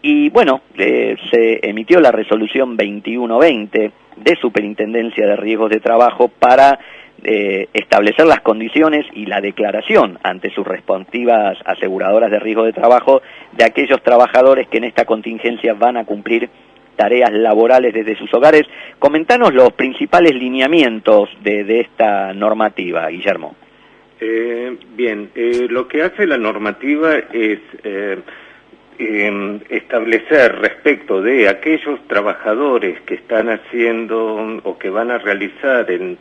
Y bueno, se emitió la resolución 2120 de Superintendencia de Riesgos de Trabajo para establecer las condiciones y la declaración ante sus respectivas aseguradoras de riesgo de trabajo de aquellos trabajadores que en esta contingencia van a cumplir tareas laborales desde sus hogares. Comentanos los principales lineamientos de esta normativa, Guillermo. Bien, lo que hace la normativa es establecer respecto de aquellos trabajadores que están haciendo o que van a realizar el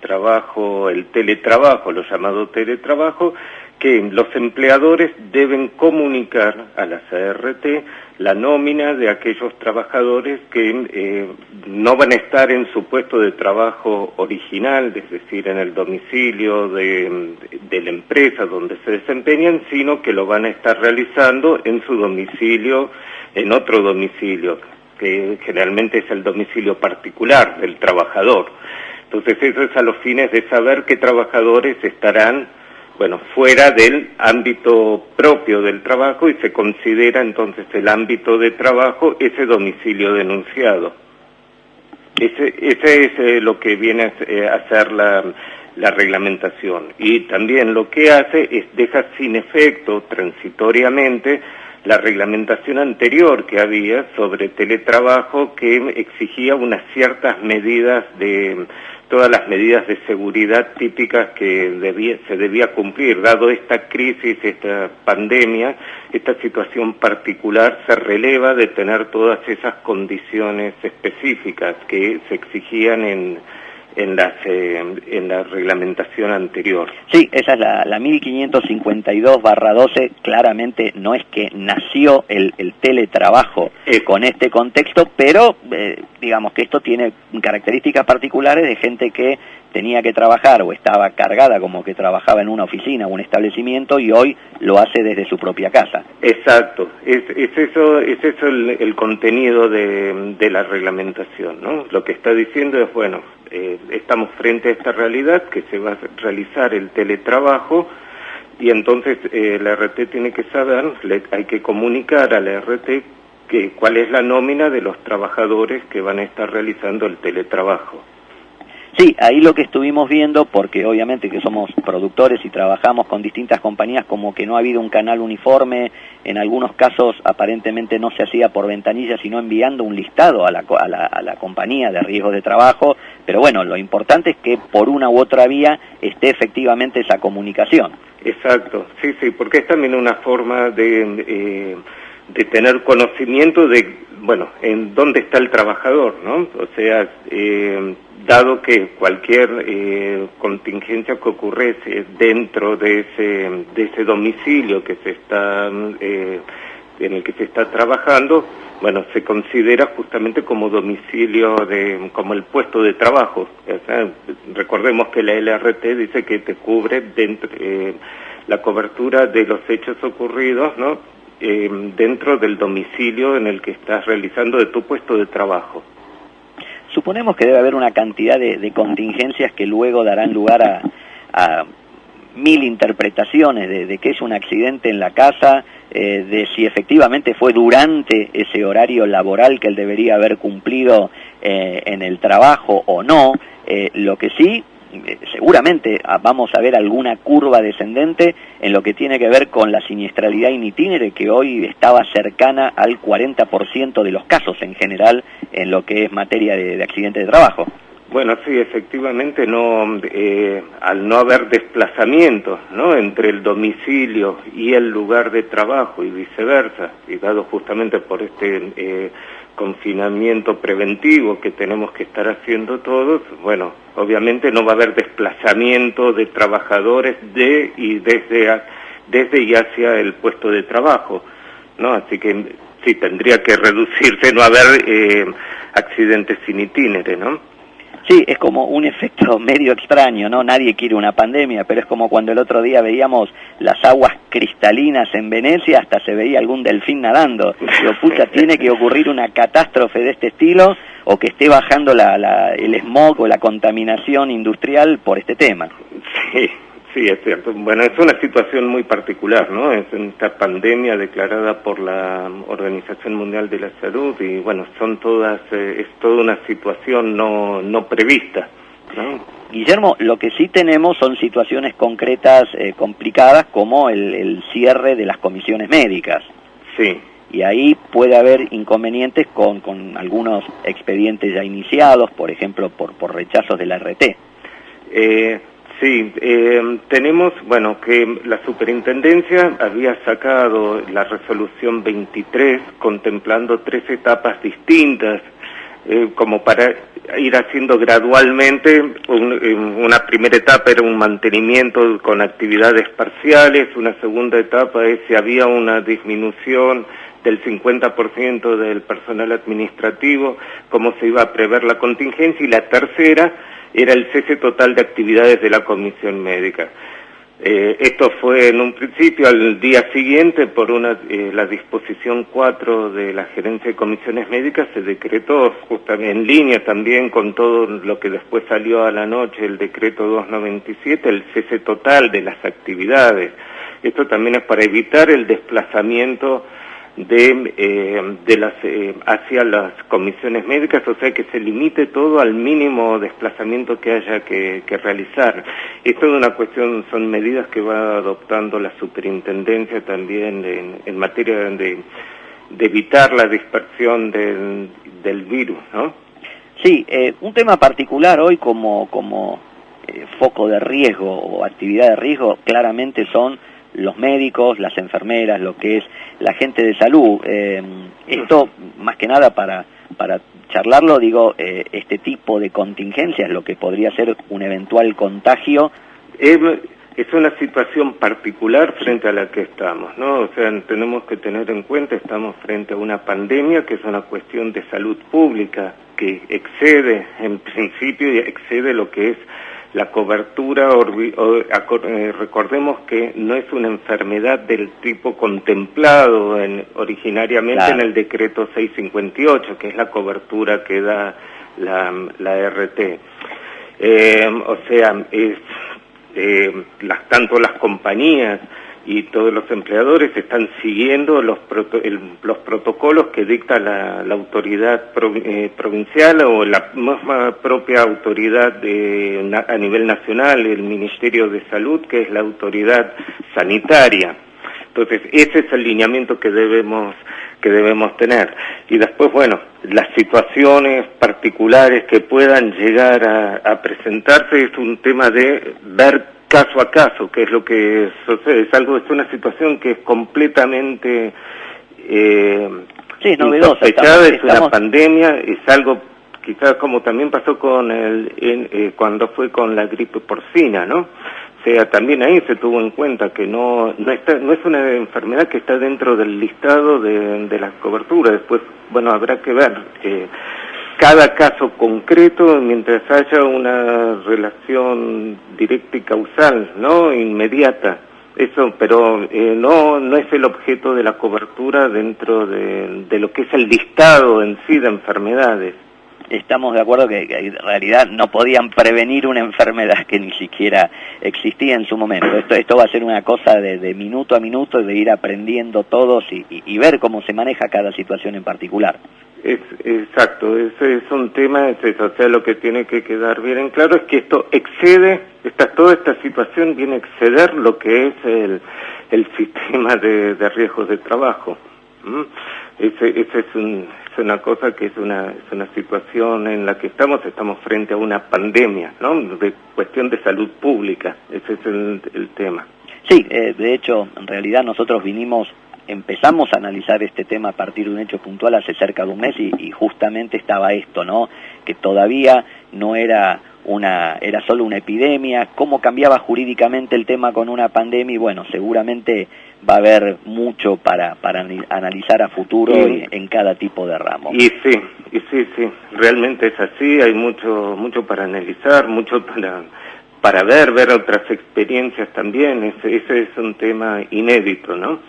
teletrabajo, lo llamado teletrabajo, que los empleadores deben comunicar a las ART la nómina de aquellos trabajadores que no van a estar en su puesto de trabajo original, es decir, en el domicilio de la empresa donde se desempeñan, sino que lo van a estar realizando en su domicilio, en otro domicilio, que generalmente es el domicilio particular del trabajador. Entonces eso es a los fines de saber qué trabajadores estarán fuera del ámbito propio del trabajo, y se considera entonces el ámbito de trabajo ese domicilio denunciado. Ese es lo que viene a hacer la reglamentación. Y también lo que hace es dejar sin efecto transitoriamente la reglamentación anterior que había sobre teletrabajo, que exigía unas ciertas medidas todas las medidas de seguridad típicas que se debía cumplir. Dado esta crisis, esta pandemia, esta situación particular, se releva de tener todas esas condiciones específicas que se exigían en la reglamentación anterior. Sí, esa es la 1552/12, claramente no es que nació el teletrabajo con este contexto, pero digamos que esto tiene características particulares de gente que tenía que trabajar o estaba cargada como que trabajaba en una oficina o un establecimiento y hoy lo hace desde su propia casa. Exacto, es eso el contenido de la reglamentación, ¿no? Lo que está diciendo es, estamos frente a esta realidad que se va a realizar el teletrabajo, y entonces la RT tiene que saber, hay que comunicar a la RT cuál es la nómina de los trabajadores que van a estar realizando el teletrabajo. Sí, ahí lo que estuvimos viendo, porque obviamente que somos productores y trabajamos con distintas compañías, como que no ha habido un canal uniforme, en algunos casos aparentemente no se hacía por ventanilla, sino enviando un listado a la compañía de riesgos de trabajo, pero bueno, lo importante es que por una u otra vía esté efectivamente esa comunicación. Exacto, sí, porque es también una forma de tener conocimiento de, en dónde está el trabajador, ¿no? O sea, dado que cualquier contingencia que ocurriese dentro de ese domicilio que en el que se está trabajando, se considera justamente como domicilio como el puesto de trabajo. O sea, recordemos que la LRT dice que te cubre la cobertura de los hechos ocurridos, ¿no? Dentro del domicilio en el que estás realizando de tu puesto de trabajo. Suponemos que debe haber una cantidad de contingencias que luego darán lugar a mil interpretaciones de qué es un accidente en la casa, de si efectivamente fue durante ese horario laboral que él debería haber cumplido en el trabajo o no. Lo que sí, seguramente vamos a ver alguna curva descendente en lo que tiene que ver con la siniestralidad in itinere, que hoy estaba cercana al 40% de los casos en general en lo que es materia de accidentes de trabajo. Bueno, sí, efectivamente, al no haber desplazamientos, ¿no?, entre el domicilio y el lugar de trabajo y viceversa, y dado justamente por este confinamiento preventivo que tenemos que estar haciendo todos, obviamente no va a haber desplazamiento de trabajadores desde y hacia el puesto de trabajo, ¿no? Así que sí, tendría que reducirse, no haber accidentes sin itinere, ¿no? Sí, es como un efecto medio extraño, ¿no? Nadie quiere una pandemia, pero es como cuando el otro día veíamos las aguas cristalinas en Venecia, hasta se veía algún delfín nadando. Digo, pucha, tiene que ocurrir una catástrofe de este estilo, o que esté bajando el smog o la contaminación industrial por este tema. Sí, es cierto. Bueno, es una situación muy particular, ¿no? Es esta pandemia declarada por la Organización Mundial de la Salud y, bueno, es toda una situación no prevista, ¿no? Guillermo, lo que sí tenemos son situaciones concretas complicadas como el cierre de las comisiones médicas. Sí. Y ahí puede haber inconvenientes con algunos expedientes ya iniciados, por ejemplo, por rechazos de la RT. Sí, tenemos, bueno, que la superintendencia había sacado la resolución 23 contemplando 3 etapas distintas, como para ir haciendo gradualmente. Una primera etapa era un mantenimiento con actividades parciales, una segunda etapa es si había una disminución del 50% del personal administrativo, cómo se iba a prever la contingencia, y la tercera era el cese total de actividades de la comisión médica. Esto fue en un principio, al día siguiente, por la disposición 4 de la Gerencia de Comisiones Médicas, se decretó, justamente en línea también con todo lo que después salió a la noche, el decreto 297, el cese total de las actividades. Esto también es para evitar el desplazamiento hacia las comisiones médicas, o sea que se limite todo al mínimo desplazamiento que haya que realizar. Esto es una cuestión, son medidas que va adoptando la superintendencia también en materia de evitar la dispersión del virus, ¿no? Sí, un tema particular hoy como foco de riesgo o actividad de riesgo claramente son los médicos, las enfermeras, lo que es la gente de salud. Esto, más que nada para charlarlo, digo, este tipo de contingencias, lo que podría ser un eventual contagio. Es una situación particular frente a la que estamos, ¿no? O sea, tenemos que tener en cuenta, estamos frente a una pandemia que es una cuestión de salud pública, que excede, en principio, excede lo que es la cobertura. Recordemos que no es una enfermedad del tipo contemplado originariamente, claro, en el decreto 658, que es la cobertura que da la RT. O sea, tanto las compañías y todos los empleadores están siguiendo los protocolos que dicta la autoridad provincial o la misma propia autoridad a nivel nacional, el Ministerio de Salud, que es la autoridad sanitaria. Entonces, ese es el lineamiento que debemos tener. Y después, bueno, las situaciones particulares que puedan llegar a presentarse es un tema de ver caso a caso, que es lo que sucede. Es una situación que es completamente novedosa. Es una pandemia, es algo quizás como también pasó con cuando fue con la gripe porcina, ¿no? O sea, también ahí se tuvo en cuenta que no es una enfermedad que está dentro del listado de las coberturas. Después, bueno, habrá que ver cada caso concreto mientras haya una relación directa y causal, ¿no? Inmediata. Eso, pero no es el objeto de la cobertura dentro de lo que es el listado en sí de enfermedades. Estamos de acuerdo que en realidad no podían prevenir una enfermedad que ni siquiera existía en su momento. Esto va a ser una cosa de minuto a minuto, de ir aprendiendo todos y ver cómo se maneja cada situación en particular. Exacto, ese es un tema, o sea, lo que tiene que quedar bien en claro es que esto excede, toda esta situación viene a exceder lo que es el sistema de riesgos de trabajo. Ese es una cosa que es una situación en la que estamos frente a una pandemia, ¿no? De cuestión de salud pública, ese es el tema. Sí, de hecho, en realidad nosotros empezamos a analizar este tema a partir de un hecho puntual hace cerca de un mes y justamente estaba esto, ¿no? Que todavía no era era solo una epidemia, cómo cambiaba jurídicamente el tema con una pandemia y bueno, seguramente va a haber mucho para analizar a futuro en cada tipo de ramo. Y sí, realmente es así, hay mucho para analizar, mucho para ver otras experiencias también, ese es un tema inédito, ¿no?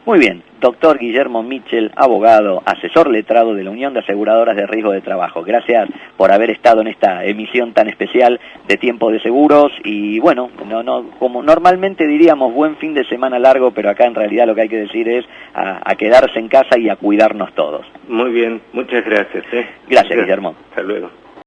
Muy bien, doctor Guillermo Mitchell, abogado, asesor letrado de la Unión de Aseguradoras de Riesgo de Trabajo. Gracias por haber estado en esta emisión tan especial de Tiempo de Seguros y bueno, como normalmente diríamos buen fin de semana largo, pero acá en realidad lo que hay que decir es a quedarse en casa y a cuidarnos todos. Muy bien, muchas gracias. Gracias, Guillermo. Hasta luego.